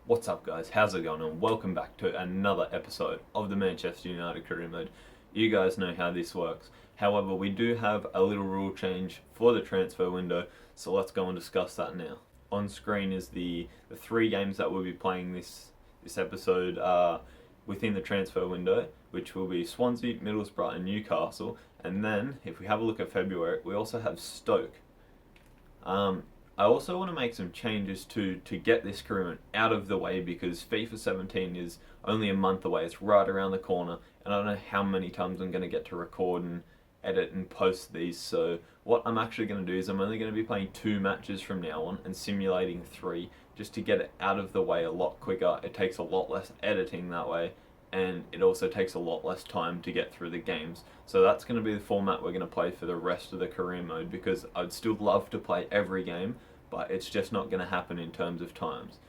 What's up guys, how's it going, and welcome back to another episode of the Manchester United Career Mode. You guys know how this works. However, we do have a little rule change for the transfer window, so let's go and discuss that now. On screen is the three games that we'll be playing this episode within the transfer window, which will be Swansea, Middlesbrough and Newcastle. And then, if we have a look at February, we also have Stoke. I also want to make some changes to get this career mode out of the way, because FIFA 17 is only a month away. It's right around the corner, and I don't know how many times I'm going to get to record and edit and post these. So what I'm actually going to do is I'm only going to be playing 2 matches from now on and simulating 3, just to get it out of the way a lot quicker. It takes a lot less editing that way, and it also takes a lot less time to get through the games. So that's going to be the format we're going to play for the rest of the career mode, because I'd still love to play every game, but it's just not going to happen in terms of times.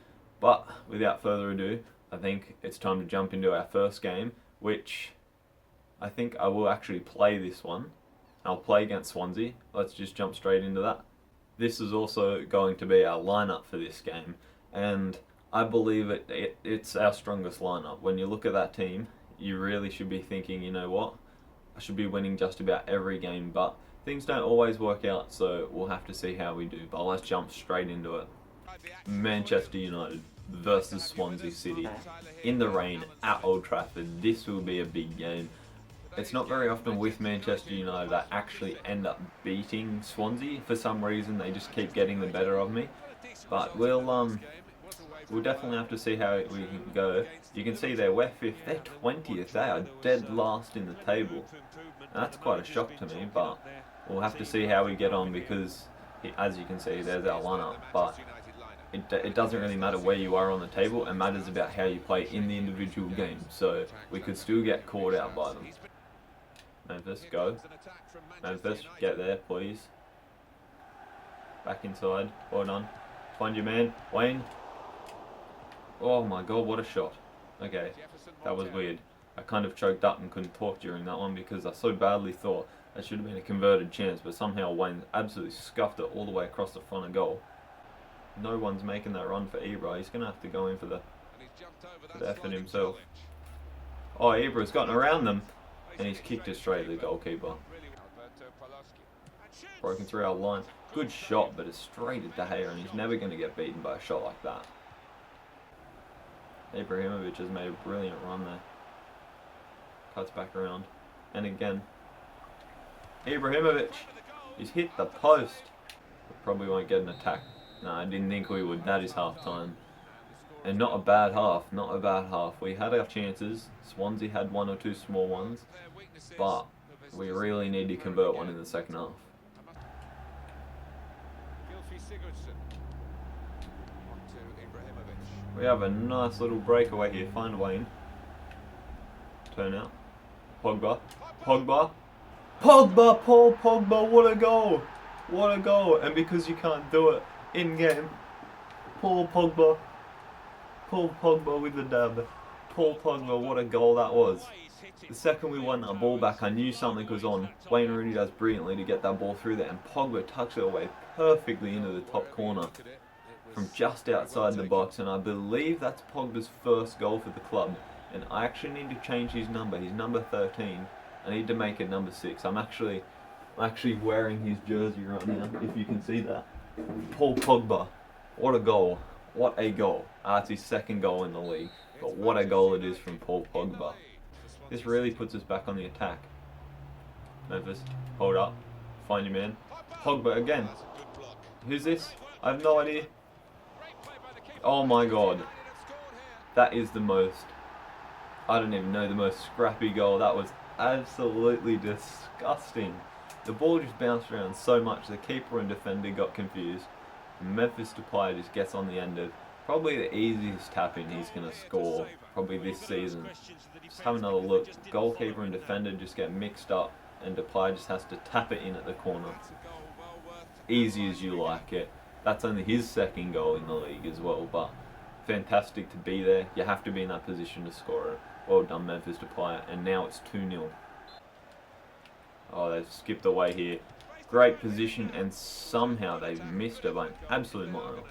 But without further ado, I think it's time to jump into our first game, which I think I will actually play this one. I'll play against Swansea. Let's just jump straight into that. This is also going to be our lineup for this game, and I believe it's our strongest lineup. When you look at that team, you really should be thinking, you know what, I should be winning just about every game, but things don't always work out, so we'll have to see how we do. But let's jump straight into it. Manchester United versus Swansea City in the rain at Old Trafford. This will be a big game. It's not very often with Manchester United I actually end up beating Swansea. For some reason, they just keep getting the better of me. But we'll definitely have to see how we can go. You can see there, we're 5th, they're 20th. They are dead last in the table. And that's quite a shock to me, but we'll have to see how we get on, because as you can see, there's our lineup. But it doesn't really matter where you are on the table. It matters about how you play in the individual game. So we could still get caught out by them. Memphis, go. Memphis, get there, please. Back inside. Well done. Find your man, Wayne. Oh my god, what a shot. Okay, that was weird. I kind of choked up and couldn't talk during that one, because I so badly thought that should have been a converted chance, but somehow Wayne absolutely scuffed it all the way across the front of goal. No one's making that run for Ibra. He's going to have to go in for the effort himself. Oh, Ibra's gotten around them, and he's kicked it straight to the goalkeeper. Broken through our line. Good shot, but it's straight at De Gea, and he's never going to get beaten by a shot like that. Ibrahimovic has made a brilliant run there. Cuts back around. And again. Ibrahimovic! He's hit the post. We probably won't get an attack. No, I didn't think we would. That is half time. And not a bad half. Not a bad half. We had our chances. Swansea had 1 or 2 small ones. But we really need to convert one in the second half. We have a nice little breakaway here. Find Wayne. Turn out. Pogba. Pogba. Pogba! Paul Pogba! What a goal! What a goal! And because you can't do it in game, Paul Pogba. Paul Pogba with the dab. Paul Pogba, what a goal that was. The second we won that ball back, I knew something was on. Wayne Rooney does brilliantly to get that ball through there, and Pogba tucks it away perfectly into the top corner from just outside the box, and I believe that's Pogba's first goal for the club. And I actually need to change his number. He's number 13. I need to make it number 6. I'm actually wearing his jersey right now, if you can see that. Paul Pogba, what a goal. What a goal. It's his second goal in the league, but what a goal it is from Paul Pogba. This really puts us back on the attack. Memphis, hold up. Find your man. Pogba again. Who's this? I have no idea. Oh my god. That is the most, I don't even know, the most scrappy goal. That was absolutely disgusting. The ball just bounced around so much the keeper and defender got confused. Memphis Depay just gets on the end of probably the easiest tap-in he's going to score probably this season. Just have another look. Goalkeeper and defender just get mixed up, and Depay just has to tap it in at the corner. Easy as you like it. That's only his second goal in the league as well, but fantastic to be there. You have to be in that position to score it. Well done, Memphis Depay, and now it's 2-0. Oh, they've skipped away here. Great position, and somehow they've missed it by an absolute mile.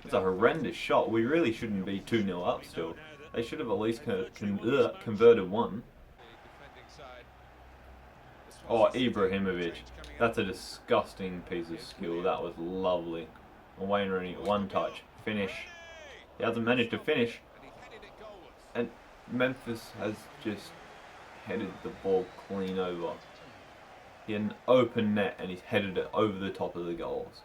It's a horrendous shot. We really shouldn't be 2-0 up still. They should have at least converted one. Oh, Ibrahimovic. That's a disgusting piece of skill. That was lovely. And Wayne Rooney, one touch. Finish. He hasn't managed to finish. And Memphis has just headed the ball clean over. He had an open net and he's headed it over the top of the goals.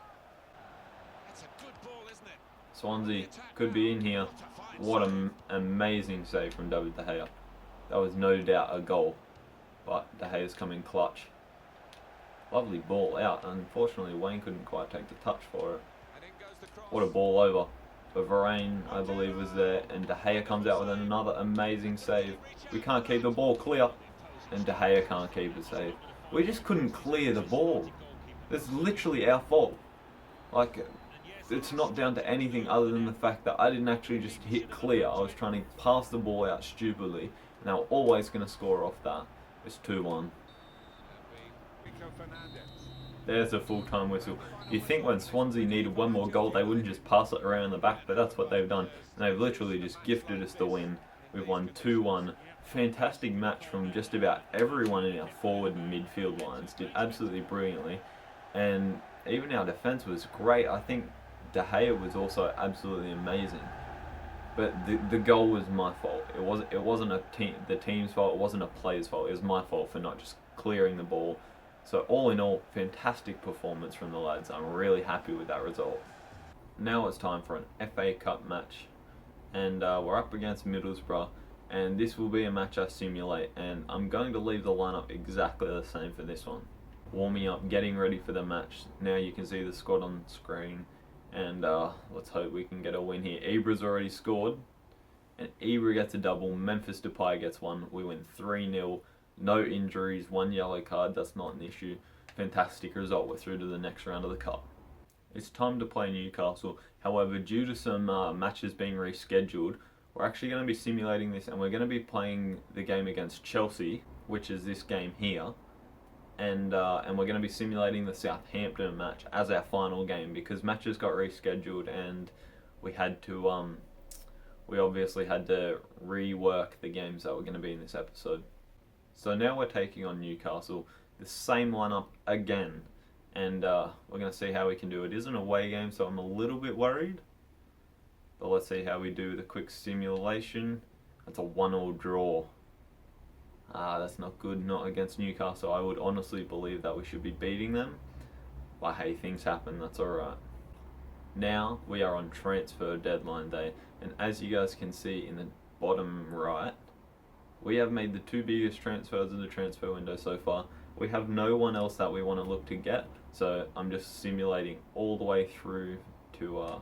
Swansea could be in here. What an amazing save from David De Gea. That was no doubt a goal. But De Gea's come in clutch. Lovely ball out. Unfortunately, Wayne couldn't quite take the touch for it. What a ball over. But Varane, I believe, was there. And De Gea comes out with another amazing save. We can't keep the ball clear. And De Gea can't keep the save. We just couldn't clear the ball. It's literally our fault. Like, it's not down to anything other than the fact that I didn't actually just hit clear. I was trying to pass the ball out stupidly. And they were always going to score off that. It's 2-1. There's a full-time whistle. You think when Swansea needed one more goal, they wouldn't just pass it around the back, but that's what they've done. And they've literally just gifted us the win. We've won 2-1. Fantastic match from just about everyone in our forward and midfield lines. Did absolutely brilliantly. And even our defence was great. I think De Gea was also absolutely amazing. But the goal was my fault. It wasn't the team's fault. It wasn't a player's fault. It was my fault for not just clearing the ball. So all in all, fantastic performance from the lads. I'm really happy with that result. Now it's time for an FA Cup match, and we're up against Middlesbrough. And this will be a match I simulate, and I'm going to leave the lineup exactly the same for this one. Warming up, getting ready for the match. Now you can see the squad on screen. And let's hope we can get a win here. Ibra's already scored. And Ibra gets a double. Memphis Depay gets one. We win 3-0. No injuries. 1 yellow card. That's not an issue. Fantastic result. We're through to the next round of the Cup. It's time to play Newcastle. However, due to some matches being rescheduled, we're actually going to be simulating this. And we're going to be playing the game against Chelsea, which is this game here. And we're going to be simulating the Southampton match as our final game because matches got rescheduled and we obviously had to rework the games that were going to be in this episode. So now we're taking on Newcastle, the same lineup again, and we're going to see how we can do it. It is an away game, so I'm a little bit worried, but let's see how we do with a quick simulation. That's a 1-1 draw. That's not good, not against Newcastle. I would honestly believe that we should be beating them. But hey, things happen, that's alright. Now we are on transfer deadline day, and as you guys can see in the bottom right, we have made the 2 biggest transfers of the transfer window so far. We have no one else that we want to look to get, so I'm just simulating all the way through to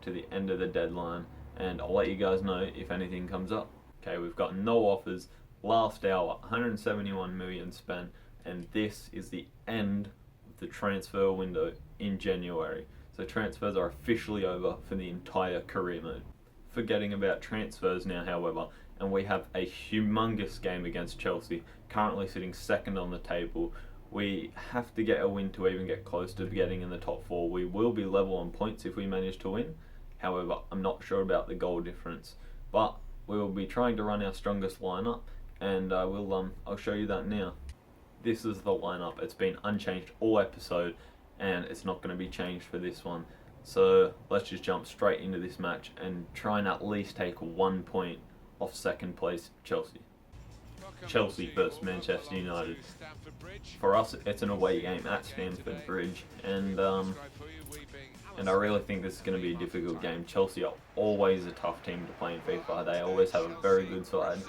the end of the deadline, and I'll let you guys know if anything comes up. Okay, we've got no offers. Last hour, 171 million spent, and this is the end of the transfer window in January. So transfers are officially over for the entire career mode. Forgetting about transfers now, however, and we have a humongous game against Chelsea, currently sitting second on the table. We have to get a win to even get close to getting in the top 4. We will be level on points if we manage to win. However, I'm not sure about the goal difference, but we will be trying to run our strongest lineup. And I'll show you that now. This is the lineup. It's been unchanged all episode, and it's not going to be changed for this one. So let's just jump straight into this match and try and at least take 1 point off second place Chelsea. Chelsea versus Manchester United. For us, it's an away game at Stamford Bridge, and I really think this is going to be a difficult game. Chelsea are always a tough team to play in FIFA. They always have a very good side.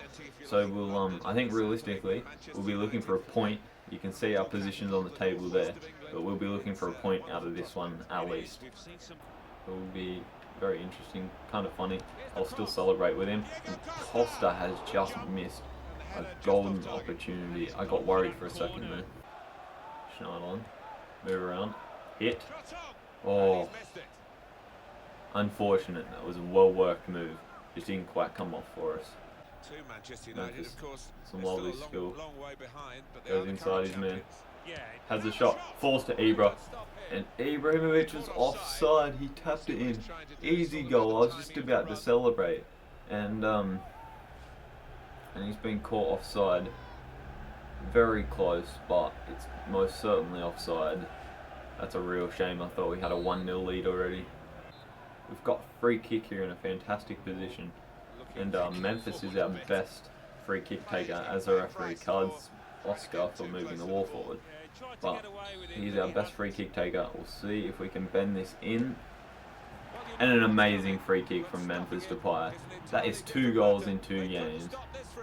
So we'll, I think realistically, we'll be looking for a point. You can see our positions on the table there, but we'll be looking for a point out of this one at least. It will be very interesting, kind of funny. I'll still celebrate with him. And Costa has just missed a golden opportunity. I got worried for a second there. Shine on, move around, hit. Oh, unfortunate. That was a well-worked move. Just didn't quite come off for us. Manchester United, of course, some lovely skill. Long way behind, but goes inside his man. has a shot, falls to Ibra, and Ibrahimovic was offside. He tapped it in. Easy goal. I was just about to celebrate, and he's been caught offside. Very close, but it's most certainly offside. That's a real shame. I thought we had a 1-0 lead already. We've got free kick here in a fantastic position, and Memphis is our best free kick taker, as a referee cards Oscar for moving the ball forward. But he's our best free kick taker. We'll see if we can bend this in. And an amazing free kick from Memphis Depay. That is 2 goals in 2 games.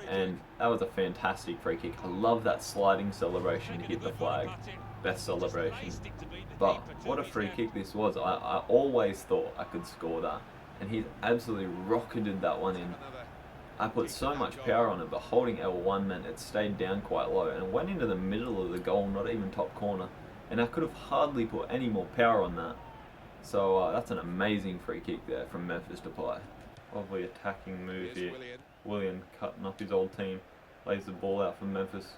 And that was a fantastic free kick. I love that sliding celebration to hit the flag. Best celebration. But what a free kick this was. I always thought I could score that. And he's absolutely rocketed that one in. I put so much power on it, but holding L1 meant it stayed down quite low and went into the middle of the goal, not even top corner. And I could have hardly put any more power on that. So that's an amazing free kick there from Memphis Depay. Lovely attacking move here. Willian cutting up his old team. Lays the ball out for Memphis.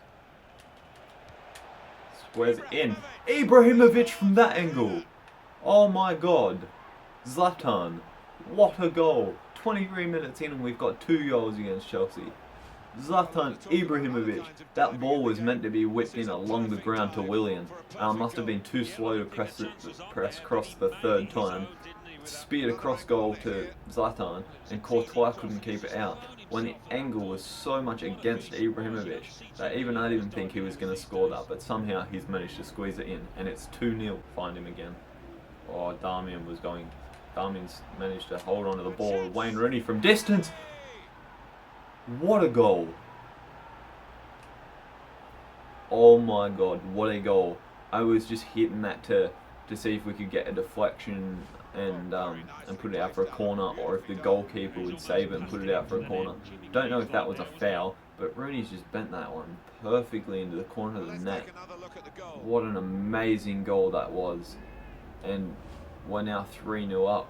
Squares it in. Ibrahimovic from that angle. Oh my god. Zlatan. What a goal. 23 minutes in and we've got 2 goals against Chelsea. Zlatan Ibrahimovic. That ball was meant to be whipped in along the ground to Willian. Must have been too slow to press cross the 3rd time. Speared across goal to Zlatan, and Courtois couldn't keep it out. When the angle was so much against Ibrahimovic that even I didn't think he was going to score that, but somehow he's managed to squeeze it in, and it's 2-0. Find him again. Oh, Darmian's managed to hold on to the ball. Wayne Rooney from distance. What a goal. Oh my god, what a goal. I was just hitting that to see if we could get a deflection and put it out for a corner, or if the goalkeeper would save it and put it out for a corner. Don't know if that was a foul, but Rooney's just bent that one perfectly into the corner of the net. What an amazing goal that was. And we're now 3-0 up.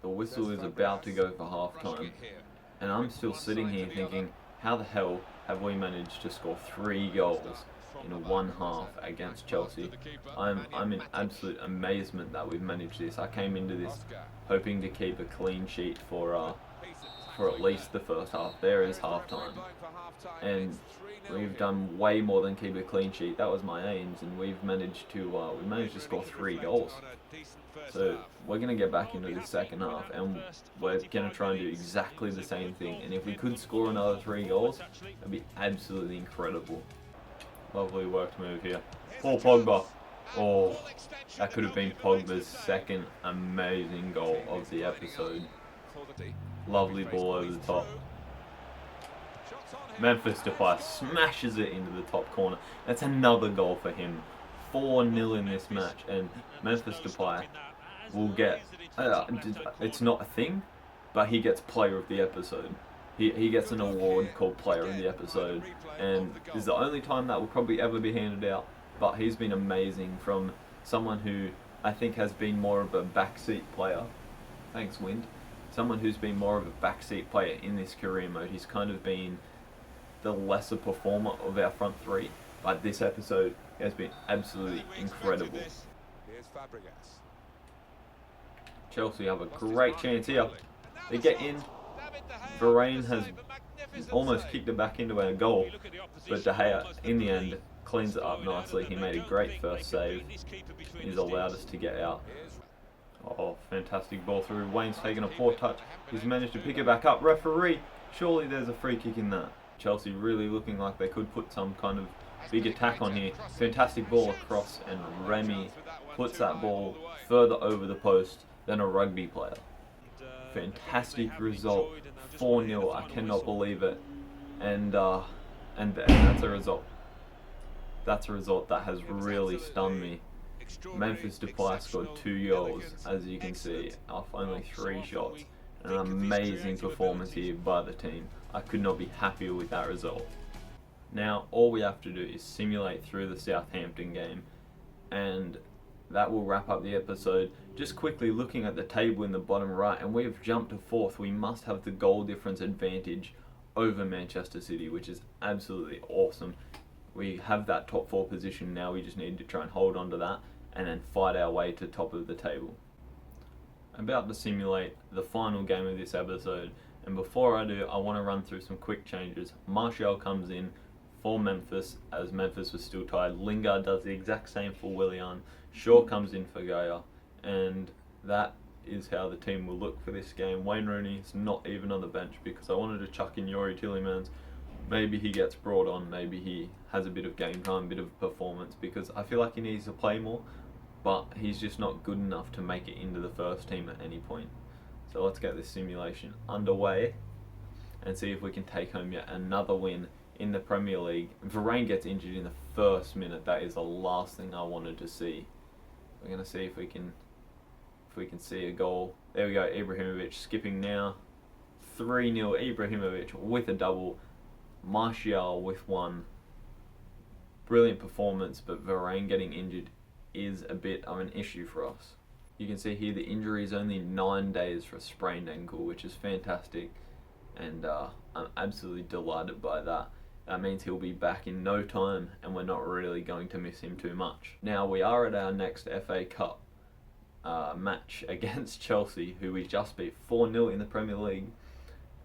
The whistle is about to go for half-time. And I'm still sitting here thinking, how the hell have we managed to score 3 goals in 1 half against Chelsea? I'm in absolute amazement that we've managed this. I came into this hoping to keep a clean sheet for at least the first half. There is half-time. And we've done way more than keep a clean sheet. That was my aims, and we've managed to score 3 goals. So we're going to get back into the second half, and we're going to try and do exactly the same thing. And if we could score another 3 goals, that'd be absolutely incredible. Lovely worked move here. Paul Pogba. Oh, that could have been Pogba's 2nd amazing goal of the episode. Lovely ball over the top. Memphis Depay smashes it into the top corner. That's another goal for him. 4-0 in this match, and Memphis Depay will get, it's not a thing, but he gets Player of the Episode. He gets an award called Player of the Episode, and this is the only time that will probably ever be handed out, but he's been amazing from someone who I think has been more of a backseat player. Thanks, Wind. Someone who's been more of a backseat player in this career mode. He's kind of been the lesser performer of our front 3, but this episode has been absolutely incredible. Chelsea have a great chance here. They get in. Varane has almost kicked it back into our goal, but De Gea, in the end, cleans it up nicely. He made a great first save. He's allowed us to get out. Oh, fantastic ball through. Wayne's taken a poor touch. He's managed to pick it back up. Referee, surely there's a free kick in that. Chelsea really looking like they could put some kind of big attack on here. Fantastic ball across, and Remy puts that ball further over the post than a rugby player. Fantastic result. 4-0. I cannot believe it. And that's a result. That's a result that has really stunned me. Memphis Depay scored 2 goals, as you can see, off only 3 shots. An amazing performance here by the team. I could not be happier with that result. Now, all we have to do is simulate through the Southampton game, and that will wrap up the episode. Just quickly looking at the table in the bottom right, and we have jumped to 4th. We must have the goal difference advantage over Manchester City, which is absolutely awesome. We have that top 4 position now. We just need to try and hold on to that and then fight our way to top of the table. I'm about to simulate the final game of this episode, and before I do, I want to run through some quick changes. Martial comes in for Memphis, as Memphis was still tied. Lingard does the exact same for Willian. Shaw comes in for Gaia, and that is how the team will look for this game. Wayne Rooney is not even on the bench because I wanted to chuck in Yori Tillemans. Maybe he gets brought on, maybe he has a bit of game time, a bit of performance, because I feel like he needs to play more, but he's just not good enough to make it into the first team at any point. So let's get this simulation underway and see if we can take home yet another win in the Premier League. Varane gets injured in the first minute. That is the last thing I wanted to see. We're going to see if we can see a goal. There we go, Ibrahimovic skipping now. 3-0, Ibrahimovic with a double. Martial with one. Brilliant performance, but Varane getting injured is a bit of an issue for us. You can see here the injury is only 9 days for a sprained ankle, which is fantastic, and I'm absolutely delighted by that. That means he'll be back in no time, and we're not really going to miss him too much. Now we are at our next FA Cup match against Chelsea, who we just beat 4-0 in the Premier League,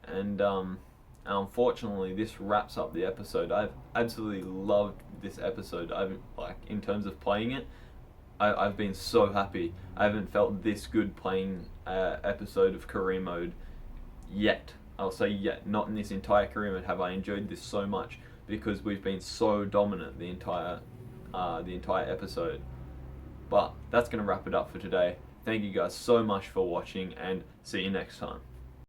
and unfortunately this wraps up the episode. I've absolutely loved this episode. In terms of playing it, I've been so happy. I haven't felt this good playing episode of career mode yet. I'll say yet. Not in this entire career mode have I enjoyed this so much, because we've been so dominant the entire episode. But that's going to wrap it up for today. Thank you guys so much for watching, and see you next time.